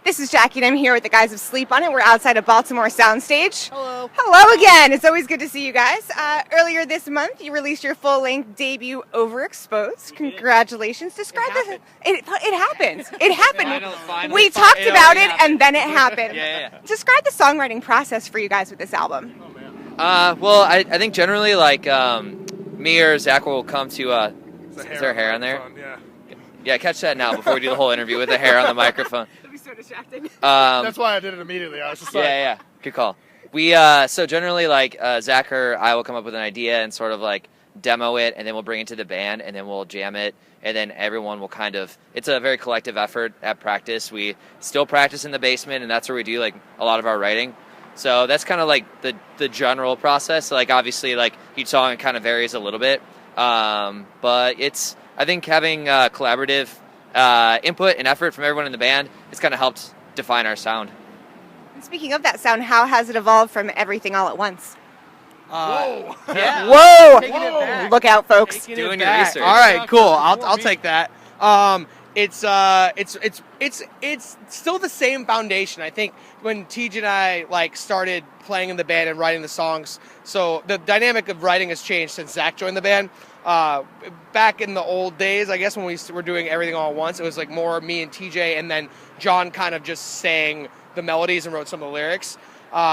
This is Jackie, and I'm here with the guys of Sleep On It. We're outside of Baltimore Soundstage. Hello. Hello again. It's always good to see you guys. Earlier this month, you released your full-length debut, Overexposed. Congratulations. Describe this. It happened. It happened. We talked about it, and then it happened. Yeah. Describe the songwriting process for you guys with this album. Well, I think generally, like, me or Zach will come to, is there hair on there? Yeah, catch that now before we do the whole interview with the hair on the microphone. It'll be so distracting. That's why I did it immediately. I was just like... Yeah. Good call. We, so generally, like, Zach or I will come up with an idea and sort of, like, demo it, and then we'll bring it to the band, and then we'll jam it, and then everyone will kind of, it's a very collective effort at practice. We still practice in the basement, and that's where we do, like, a lot of our writing. So that's kind of, like, the general process. Like, obviously, like, each song kind of varies a little bit, but it's, I think having collaborative input and effort from everyone in the band has kind of helped define our sound. And speaking of that sound, how has it evolved from Everything All at Once? Whoa! Yeah. Whoa! Taking it back. Look out, folks. Doing your research. All right, cool. I'll take that. It's still the same foundation. I think when TJ and I like started playing in the band and writing the songs, so the dynamic of writing has changed since Zach joined the band. Back in the old days, I guess when we were doing Everything All at Once, it was like more me and TJ, and then John kind of just sang the melodies and wrote some of the lyrics.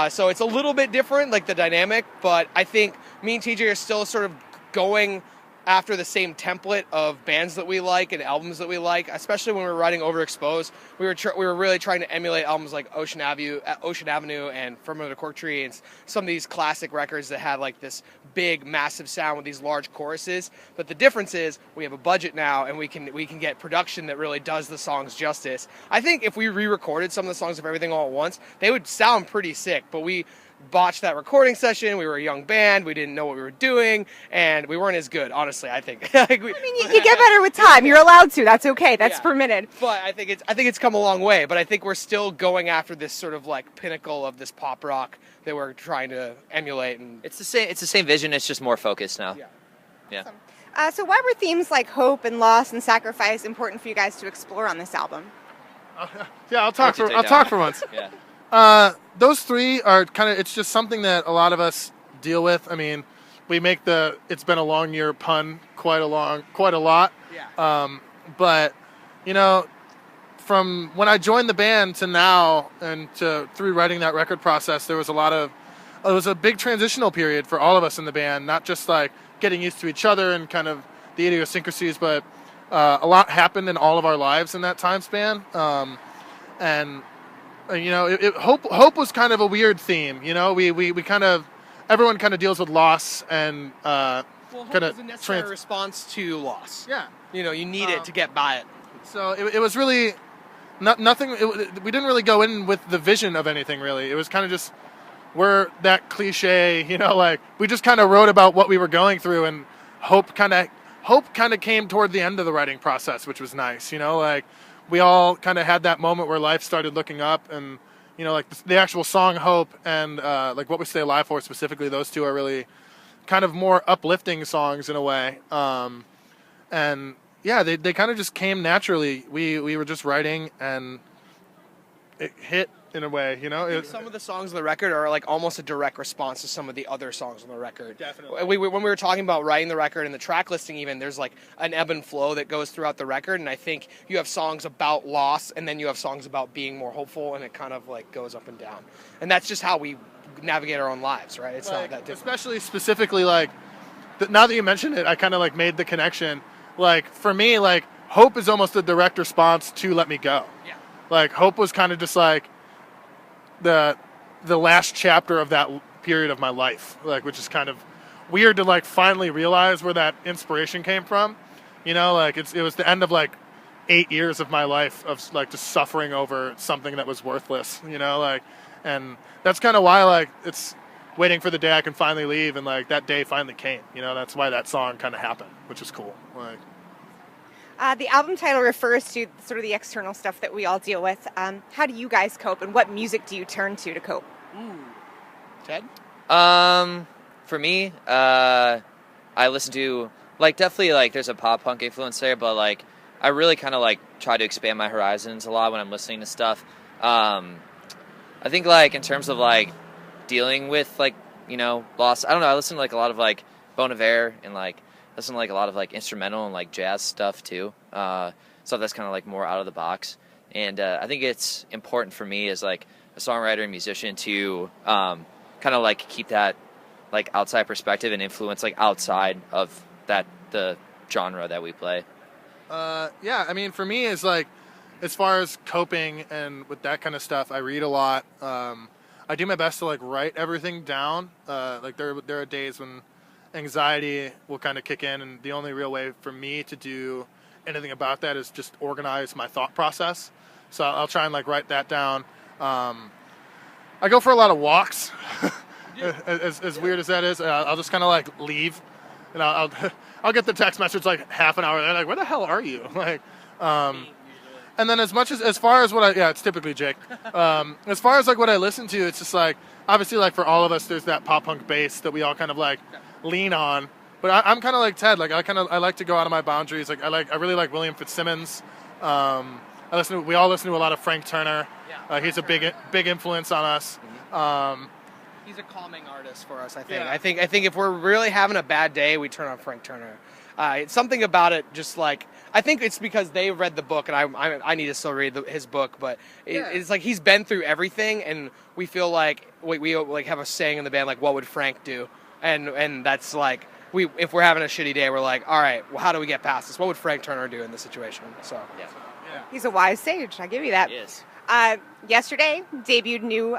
So it's a little bit different, like the dynamic, but I think me and TJ are still sort of going after the same template of bands that we like and albums that we like, especially when we were writing Overexposed. We were really trying to emulate albums like Ocean Avenue and Firmament of Cork Tree, and some of these classic records that had like this big, massive sound with these large choruses. But the difference is we have a budget now, and we can get production that really does the songs justice. I think if we re-recorded some of the songs of Everything All at Once, they would sound pretty sick, but we botched that recording session. We were a young band. We didn't know what we were doing, and we weren't as good, honestly, I think. I mean, you get better with time. You're allowed to. That's okay. That's permitted. But I think it's come a long way, but I think we're still going after this sort of like pinnacle of this pop rock that we're trying to emulate. And It's the same vision, it's just more focused now. Yeah. Awesome. So why were themes like hope and loss and sacrifice important for you guys to explore on this album? I'll talk for once. Yeah. Those three are kind of, it's just something that a lot of us deal with. I mean, we make it's been a long year pun quite a lot. Yeah. But, you know, from when I joined the band to now and through writing that record process, it was a big transitional period for all of us in the band, not just like getting used to each other and kind of the idiosyncrasies, but a lot happened in all of our lives in that time span. And you know, hope was kind of a weird theme. You know, we kind of, everyone kind of deals with loss and hope is a necessary response to loss. Yeah, you know, you need it to get by it. So it was really nothing. We didn't really go in with the vision of anything really. It was kind of just, we're that cliche. You know, like we just kind of wrote about what we were going through, and hope kind of came toward the end of the writing process, which was nice. You know, like we all kind of had that moment where life started looking up, and you know, like the actual song "Hope" and like "What We Stay Alive For" specifically, those two are really kind of more uplifting songs in a way. And yeah, they kind of just came naturally. We were just writing, and it hit in a way, you know. Some of the songs on the record are like almost a direct response to some of the other songs on the record. Definitely. When we were talking about writing the record and the track listing, even there's like an ebb and flow that goes throughout the record, and I think you have songs about loss, and then you have songs about being more hopeful, and it kind of like goes up and down. And that's just how we navigate our own lives, right? It's not that different. Especially specifically, like now that you mentioned it, I kind of like made the connection. Like for me, like hope is almost a direct response to "Let Me Go." Yeah. Like hope was kind of just like the last chapter of that period of my life, like, which is kind of weird to like finally realize where that inspiration came from. You know, like it was the end of like 8 years of my life of like just suffering over something that was worthless. You know, like, and that's kind of why like it's waiting for the day I can finally leave, and like that day finally came. You know, that's why that song kind of happened, which is cool. Like. The album title refers to sort of the external stuff that we all deal with. How do you guys cope, and what music do you turn to cope? Ted? For me, I listen to, like, definitely, like, there's a pop punk influence there, but, like, I really kind of, like, try to expand my horizons a lot when I'm listening to stuff. I think like in terms of like dealing with like loss. I don't know. I listen to like a lot of like Bon Iver and like listen to like a lot of like instrumental and like jazz stuff too. Stuff that's kind of like more out of the box. And I think it's important for me as like a songwriter and musician to kind of like keep that like outside perspective and influence like outside of the genre that we play. Yeah, I mean, for me, is like, as far as coping and with that kind of stuff, I read a lot. I do my best to like write everything down. Like there are days when anxiety will kind of kick in, and the only real way for me to do anything about that is just organize my thought process. So I'll try and like write that down. I go for a lot of walks, as weird as that is. I'll just kind of like leave, and I'll get the text message like half an hour. They're like, "Where the hell are you?" Like, and then as far as what it's typically Jake. As far as like what I listen to, it's just like obviously like for all of us, there's that pop punk bass that we all kind of like lean on. But I'm kind of like Ted. Like I like to go out of my boundaries. Like I really like William Fitzsimmons. We all listen to a lot of Frank Turner. He's a big influence on us. He's a calming artist for us, I think. Yeah. I think if we're really having a bad day, we turn on Frank Turner. It's something about it, just like, I think it's because they read the book, and I need to still read his book, but it's like he's been through everything, and we feel like we like have a saying in the band, like, what would Frank do? And that's like, if we're having a shitty day, we're like, all right, well, how do we get past this? What would Frank Turner do in this situation? So yeah. He's a wise sage. I give you that. Yes. Yesterday, debuted new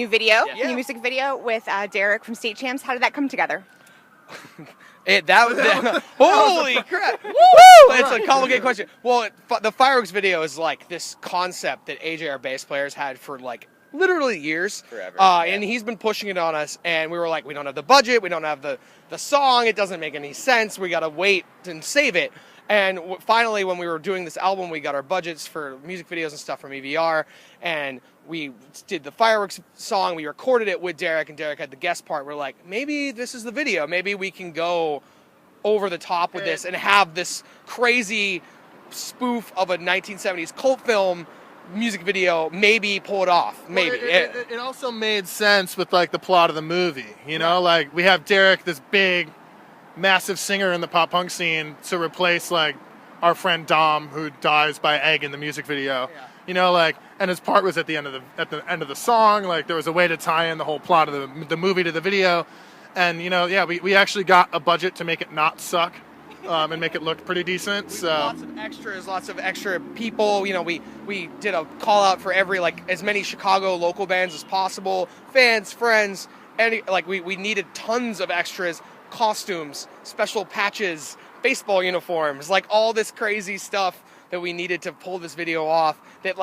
video, new music video with Derek from State Champs. How did that come together? Holy crap! Woo! It's a complicated question. Well, the fireworks video is like this concept that AJ, our bass players, had for like literally years. Forever. And he's been pushing it on us, and we were like, we don't have the budget, we don't have the song, it doesn't make any sense, we gotta wait and save it. And finally, when we were doing this album, we got our budgets for music videos and stuff from EVR, and we did the fireworks song, we recorded it with Derek, and Derek had the guest part. We're like, maybe this is the video, maybe we can go over the top with this and have this crazy spoof of a 1970s cult film music video, maybe pull it off, maybe. Well, it also made sense with like the plot of the movie, like we have Derek, this big massive singer in the pop punk scene, to replace like our friend Dom, who dies by egg in the music video. And his part was at the end of the song. Like there was a way to tie in the whole plot of the movie to the video, and we actually got a budget to make it not suck, and make it look pretty decent. So lots of extra people. We did a call out for every as many Chicago local bands as possible, fans, friends, and we needed tons of extras. Costumes, special patches, baseball uniforms, like all this crazy stuff that we needed to pull this video off that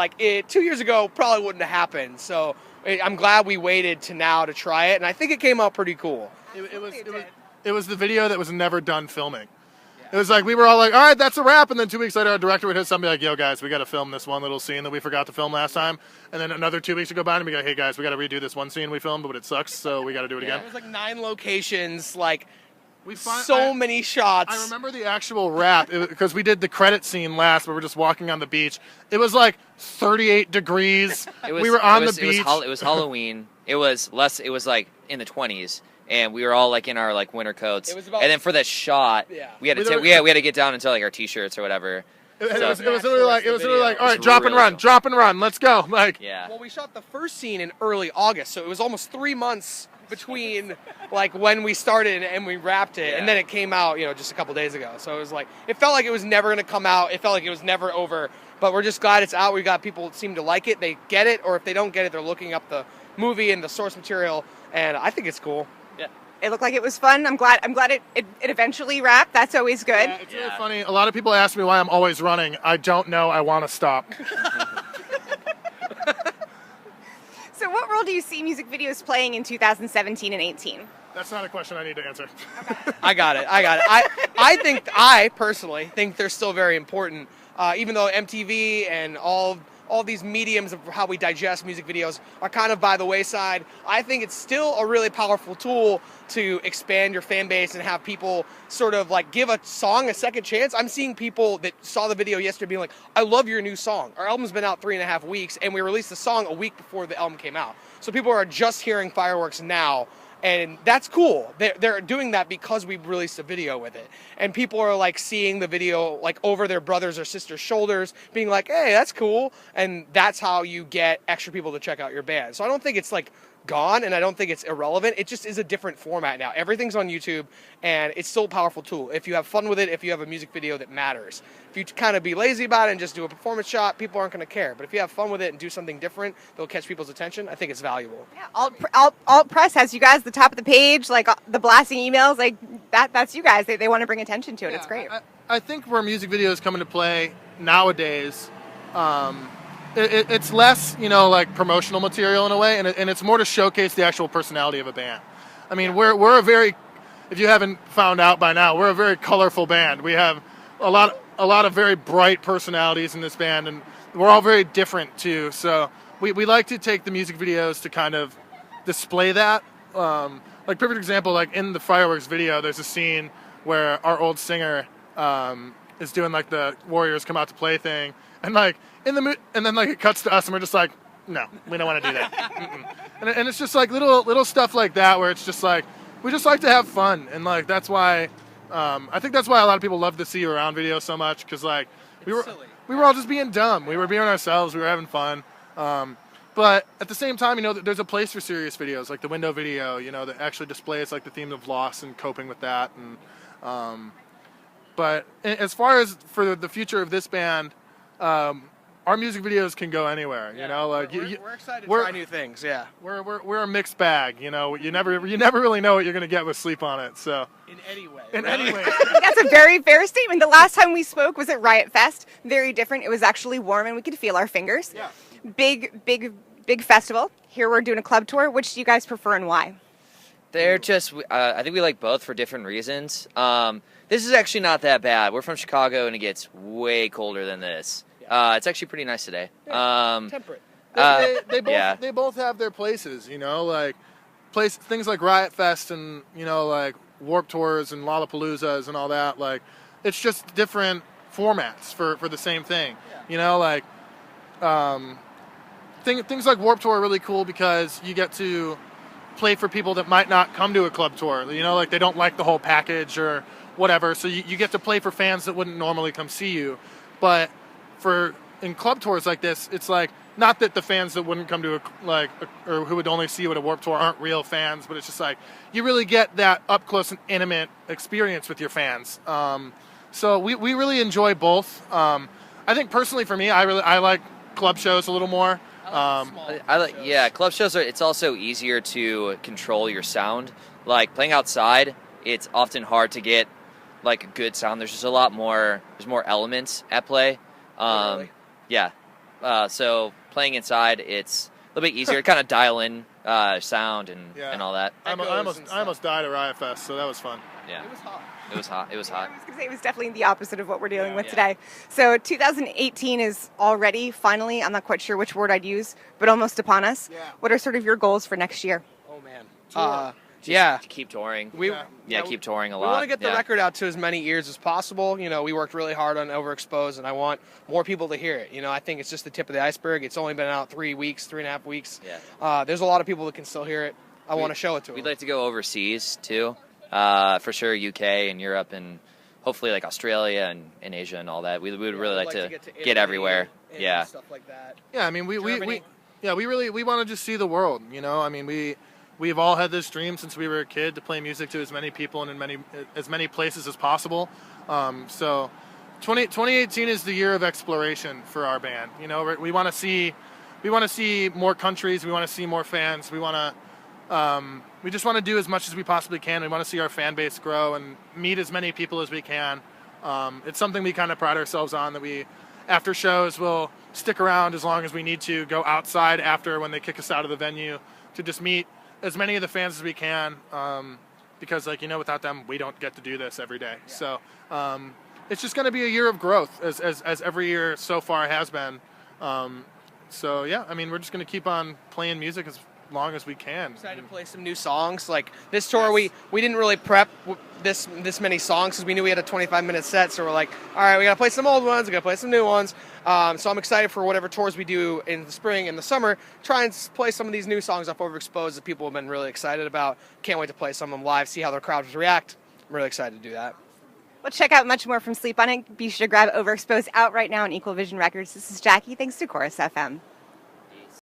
2 years ago probably wouldn't have happened. So I'm glad we waited to now to try it, and I think it came out pretty cool. It was the video that was never done filming. It was like we were all like, all right, that's a wrap, and then 2 weeks later our director would hit something like, yo guys, we got to film this one little scene that we forgot to film last time, and then another 2 weeks would go by and we go, hey guys, we got to redo this one scene we filmed, but it sucks, so we got to do it again. It was 9 locations, many shots. I remember the actual wrap, because we did the credit scene last, where we're just walking on the beach. It was 38 degrees. We were on the beach. It was Halloween. It was in the 20s. And we were all in our winter coats. And then for that shot, we had to get down into our t-shirts or whatever. It was literally like, all right, drop and run, let's go. Well, we shot the first scene in early August, so it was almost 3 months between when we started and we wrapped it, and then it came out, just a couple days ago. So it was it felt like it was never gonna come out. It felt like it was never over. But we're just glad it's out. We got people that seem to like it. They get it, or if they don't get it, they're looking up the movie and the source material, and I think it's cool. It looked like it was fun. I'm glad it eventually wrapped. That's always good. Yeah, it's really funny. A lot of people ask me why I'm always running. I don't know. I want to stop. So what role do you see music videos playing in 2017 and 18? That's not a question I need to answer. Okay. I got it. I personally think they're still very important. Even though MTV and all all these mediums of how we digest music videos are kind of by the wayside. I think it's still a really powerful tool to expand your fan base and have people sort of like give a song a second chance. I'm seeing people that saw the video yesterday being like, I love your new song. Our album's been out 3.5 weeks, and we released the song a week before the album came out. So people are just hearing Fireworks now, and that's cool. They're doing that because we released a video with it. And people are like seeing the video like over their brothers or sisters' shoulders, being like, hey, that's cool. And that's how you get extra people to check out your band. So I don't think it's like gone, and I don't think it's irrelevant. It just is a different format now. Everything's on YouTube, and it's still a powerful tool. If you have fun with it, if you have a music video that matters. If you kind of be lazy about it and just do a performance shot, people aren't going to care. But if you have fun with it and do something different that'll catch people's attention, I think it's valuable. Yeah, alt Press has you guys at the top of the page, like the blasting emails, like that's you guys. They want to bring attention to it. Yeah, It's great. I think where music videos come into play nowadays, it's less, like promotional material in a way, and it's more to showcase the actual personality of a band. I mean, we're a very, if you haven't found out by now, we're a very colorful band. We have a lot of very bright personalities in this band, and we're all very different too. So we like to take the music videos to kind of display that. Like perfect example, like in the Fireworks video, there's a scene where our old singer is doing like the Warriors Come Out to Play thing, and like and then like it cuts to us, and we're just like, no, we don't want to do that. and it's just like little stuff like that where it's just like we just like to have fun, and like that's why I think that's why a lot of people love the See You Around video so much, because like we were all just being dumb, we were being ourselves, we were having fun. But at the same time, there's a place for serious videos, like the Window video, that actually displays like the theme of loss and coping with that. And but as far as for the future of this band, our music videos can go anywhere. Like we're excited to try new things. Yeah, we're a mixed bag. You never really know what you're gonna get with Sleep on It. So in any way, That's a very fair statement. The last time we spoke was at Riot Fest. Very different. It was actually warm, and we could feel our fingers. Yeah. Big festival. Here we're doing a club tour. Which do you guys prefer and why? They're just, I think we like both for different reasons. This is actually not that bad. We're from Chicago, and it gets way colder than this. It's actually pretty nice today. temperate. They both have their places, like things like Riot Fest and like Warp Tours and Lollapaloozas and all that. Like it's just different formats for the same thing. Like things like Warp Tour are really cool because you get to play for people that might not come to a club tour. Like they don't like the whole package or whatever. So you get to play for fans that wouldn't normally come see you. But in club tours like this, it's like not that the fans that wouldn't come to or who would only see you at a Warp Tour aren't real fans, but it's just like you really get that up close and intimate experience with your fans. So we really enjoy both. I think personally for me, I like club shows a little more. Club shows it's also easier to control your sound. Like playing outside, it's often hard to get like a good sound. There's just there's more elements at play. Really? Yeah. So playing inside, it's a little bit easier to kind of dial in sound and all that. I almost died at Riot Fest, so that was fun. Yeah. It was hot. It was hot. I was going to say it was definitely the opposite of what we're dealing with today. So 2018 is already, finally, I'm not quite sure which word I'd use, but almost upon us. Yeah. What are sort of your goals for next year? Oh man. To keep touring. Keep touring a lot. We want to get the record out to as many ears as possible. We worked really hard on Overexposed, and I want more people to hear it. I think it's just the tip of the iceberg. It's only been out 3.5 weeks. Yeah. There's a lot of people that can still hear it. I want to show it to them. We'd like to go overseas too. For sure, UK and Europe and hopefully like Australia and Asia and all that. We would really like to get everywhere. And stuff like that. Yeah, I mean we want to just see the world. I mean we've all had this dream since we were a kid to play music to as many people and in as many places as possible. So 2018 is the year of exploration for our band. We want to see more countries. We want to see more fans. We just want to do as much as we possibly can. We want to see our fan base grow and meet as many people as we can. It's something we kind of pride ourselves on, that we, after shows, will stick around as long as we need to, go outside after when they kick us out of the venue to just meet as many of the fans as we can, because without them, we don't get to do this every day. Yeah. So it's just going to be a year of growth, as every year so far has been. So yeah, I mean, we're just gonna keep on playing music as long as we can. Excited to play some new songs. Like this tour, we didn't really prep this many songs because we knew we had a 25-minute set. So we're like, all right, we gotta play some old ones, we gotta play some new ones. So I'm excited for whatever tours we do in the spring and the summer. Try and play some of these new songs off Overexposed that people have been really excited about. Can't wait to play some of them live, see how their crowds react. I'm really excited to do that. Well, check out much more from Sleep On It. Be sure to grab Overexposed out right now on Equal Vision Records. This is Jackie. Thanks to Chorus FM.